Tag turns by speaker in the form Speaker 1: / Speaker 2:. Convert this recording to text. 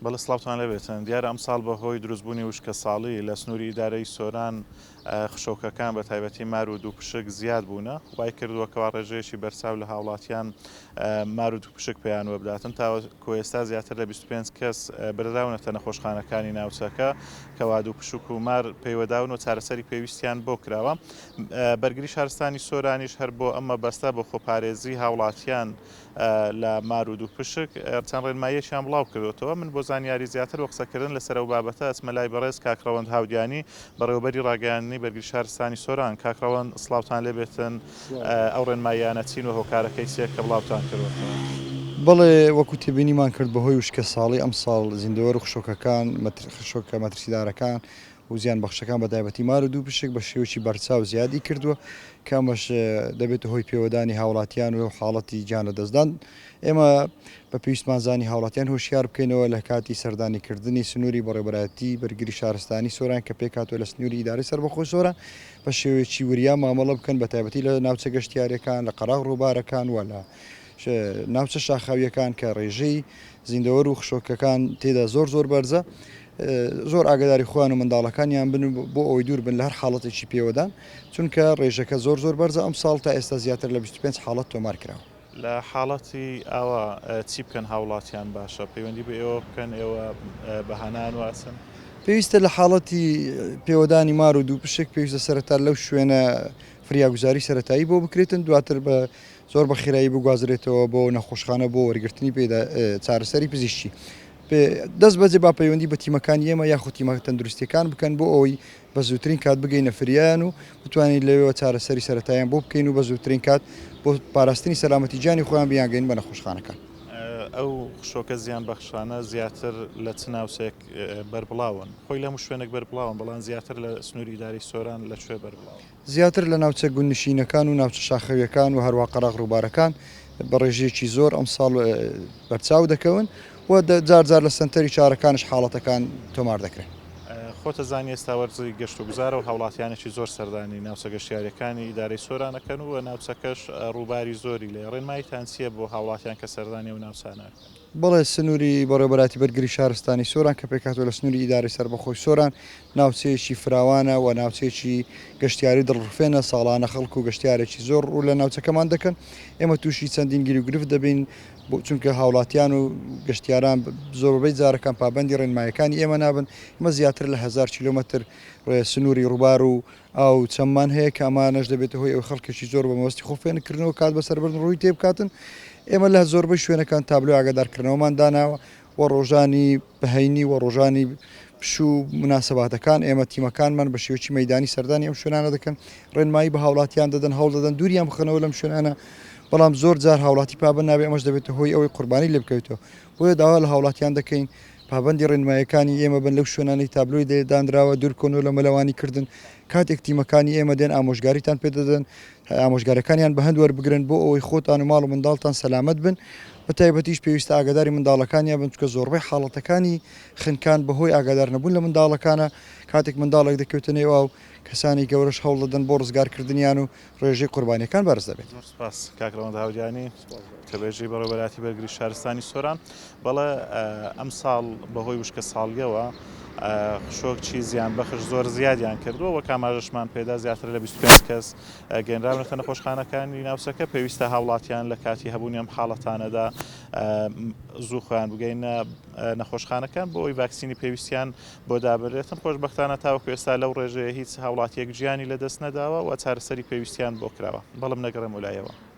Speaker 1: بەڵێ سڵاوتان لەبێتن دیارە ئەم ساڵ بەهۆی دروستبوونی وشکە ساڵی لە سنووری ئیدارەی سۆران خشۆکەکان بە تایبەتی مار و دووپشک زیاد بوونە وای کردووەکەوا ڕێژەیەکی بەرچاو لە هاوڵاتیان مار و دووپشک پێیان وەبداتن تاوەکو ئێستا زیاتر لە 25 کەس بردراونەتە نەخۆشخانەکانی ناوچەکە کەوا دووپشک و مار پەیوەداون و چارەسەری پێویستیان بۆ کراوە بەرگری شارستانی سۆرانیش هەر بۆ ئەمە بەستە بۆ خۆپارێزی هاوڵاتیان لە مار و دووپشک چەند ڕێنماییەکیان بڵاو کردوەوە من بۆ زانیاری زیاتر وە قسەکردن لەسەر ئەو بابەتە ئەچمە لای بەڕێز کاکڕەوەند هاودیانی بەڕێوەبەری ڕاگەیاندنی بەرگری شارستانی سۆران کاکڕەوەند سڵاوتان لێبێتن ئەو ڕێنماییانە چین و هۆکارەکەی چیە کە بڵاوتان کردوەوە
Speaker 2: بەڵێ وەکو تێبینیمان کرد بەهۆی وشکە ساڵی ئەم ساڵ زیندەوەر و خشۆکەکان خشۆکە مەترسیدارەکان و زیان بەخشەکان بە تایبەتی مار و دووپشک بە شێوەی بەرچاو زیادی کردووە کامەش دەبێت هۆی پێوەدانی هاوڵاتیان و حاڵەتی گیان لە دەستدان ئێمە بە پێویستمان زانی هاوڵاتیان هۆشیار بکەینەوە لە کاتی سەردانیکردنی سنووری بەڕێوەبەرایەتی بەرگری شارستانی سۆران کە پێکاتوە لە سنووری ئیدارەی سەربەخۆی سۆران بە شێوەیەکی وریا مامەڵە بکەن بە تایبەتی لە ناوچە گەشتیارەکان لە قەراغ ڕووبارەکان وە لە ناوچە شاخاویەکان کە ڕێژەی زیندەوەر و خشۆکەکان تێدا زۆر بەرزە زۆر ئاگداری خۆیان و منداڵەکانیان بن بۆ ئەوی دوور بن لە هەر حاڵەتێکی پێوەدان چونکە ڕێژەکە زۆر بەرزە ئەم ساڵ تا ئێستا زیاتر لە 25 حاڵەت تۆمار کراوە
Speaker 1: لە حاڵەتی ئاوا چی بکەن هاوڵاتیان باشە پەیوەندی بە ئێوە بکەن ئێوە بەهانان واسن
Speaker 2: پێویستە لە حاڵەتی پێوەدانی مار و دووپشک پێویستە سەرەتا لەو شوێنە فریاگوزاری سەرەتایی بۆ بکرێتن دواتر بە زۆر بە خێرایی بگوازرێتەوە بۆ نەخۆشخانە بۆ وەرگرتنی پێدا چارەسەری پزیشکی دەست بەجێ با پەیوەندی بە تیمەکان ئێمە یاخود تیمە تەندروستیەکان بکەن بۆ ئەوی بە زووترین کات بگەینە فریان و بتوانین لەوێەوە چارەسەری سەرەتاییان بۆ بکەین و بە زووترین کات بۆ پاراستنی سەلامەتی گیانی خۆیان بیانگەین بە نەخۆشخانەکان
Speaker 1: ئەو خشۆکە زیان بەخشانە زیاتر لە چ ناوچەیەک بەربڵاون خۆی لەم شوێنێک بەربڵاون بەڵام زیاتر لە سنووری ئیدارەی سۆران لەکوێ بەربڵاون
Speaker 2: زیاتر لە ناوچە گوندنشینەکان و ناوچە شاخەویەکان و هەروە قەراغ ڕووبارەکان بە ڕێژەیەکی زۆر ئەم ساڵ بەرچاو دەکەون و جار لە سنتەری چارەکانش حاڵەتەکان تۆمار دەکرێن
Speaker 1: خۆتە زانی ئێستا وەرزی گەشت و گوزارە و هاوڵاتیانێکی زۆر سەردانی ناوچە گەشتیاریەکانی ئیدارەی سۆرانەکەن و ناوچەکەش ڕووباری زۆری لێ ڕێنماییتان چییە بۆ هاوڵاتیان کە سەردانی و ناوچانەکەن
Speaker 2: بەڵێ سنووری بەڕێوەبەراتی بەرگری شارستانی سۆران کە پێکاتوە لە سنووری ئیدارەی سەربەخۆی سۆران ناوچەیەکی فراوانە و ناوچەیەکی گەشتیاری دڵڕفێنە ساڵانە خەڵکو و گەشتیارێکی زۆر ڕوو لە ناوچەکەمان دەکەن ئێمە تووشی چەندین گیری و گرفت دەبین چونکە هاوڵاتیان و گەشتیاران زۆربەی جارەکان پابەندی ڕێنمایەکانی ئێمە نابن ئمە زیاتر لە 1000 کیلومتر سنووری ڕووبار و ئاو چەممان هەیە کە ئەمانەش دەبێت هۆی ئەو خەڵکێکی زۆر بە مەوەستی خۆفێنکردنەوە کات بەسەربردن ڕووی تێبکاتن ئێمە لە زۆربەی شوێنەکان تابلو ئاگادارکردنەوەمان داناوە و ڕۆژانی بەهینی و ڕۆژانی پشوو مناسباتەکان ئێمە تیمەکانمان بە شێوەی مەدانی سەردانی ئەم شوێنانە دەکەن ڕێنمایی بە هاوڵاتیان دەدەن هەوڵ دەدەن دووریان بخەنەوە لەم شوێنانە بەڵام زۆر جار هاوڵاتی پابند نابێ ئەمەش دەبێت هۆی ئەوەی قوربانی لێ بکەوێتەوە بۆیە داوا لە هاوڵاتیان دەکەین پابندی ڕێنمایەکانی ئێمە بن لەو شوێنانی تابلۆی دانراوە دوورکۆنەوە لە مەلەوانی کردن کاتێک تیمەکانی ئێمە دێن ئامۆژگاریتان پێدەدەن ئامۆژگارەکانیان بە هەند وەربگرن بۆ ئەوەی خۆتان و ماڵ و منداڵتان سەلامەت بن بە تایبەتیش پێویستە ئاگاداری منداڵەکانیان بن چکە زۆربەی حاڵەتەکانی خنکان بەهۆی ئاگادار نەبوون لە منداڵەکانە کاتێک منداڵێک دەکەوتنەوە و کەسانی گەورەش هەوڵ دەدەن بۆ ڕزگارکردنیان و ڕێژەی قوربانیەکان بەرز دەبێت.
Speaker 1: سپاس کاکڕەوەند هاودیانی کە بێژی بەڕێوەبەراتی بەرگری شارستانی سۆران بەڵێ ئەم ساڵ بەهۆی وشکە ساڵیەوە خشۆکی زیان بەخش زۆر زیادیان کردووە وە کاماژەشمان پێدا زیاتر لە 25 کەس گەنراونەتە نەخۆشخانەکانی ناوچەکە پێویستە هاوڵاتیان لە کاتی هەبوونی ئەم حاڵەتانەدا زوو خۆیان بگەینە نەخۆشخانەکان بۆ ئەوی ڤاکسینی پێویستیان بۆ دابرێتن خۆشبەختانە تاوەکو ئێستا لەو ڕێژەیە هیچ هاوڵاتیەک گیانی لەدەست نەداوە و چارەسەری پێویستیان بۆ کراوە بەڵام نەگەڕێم وەلایەوە.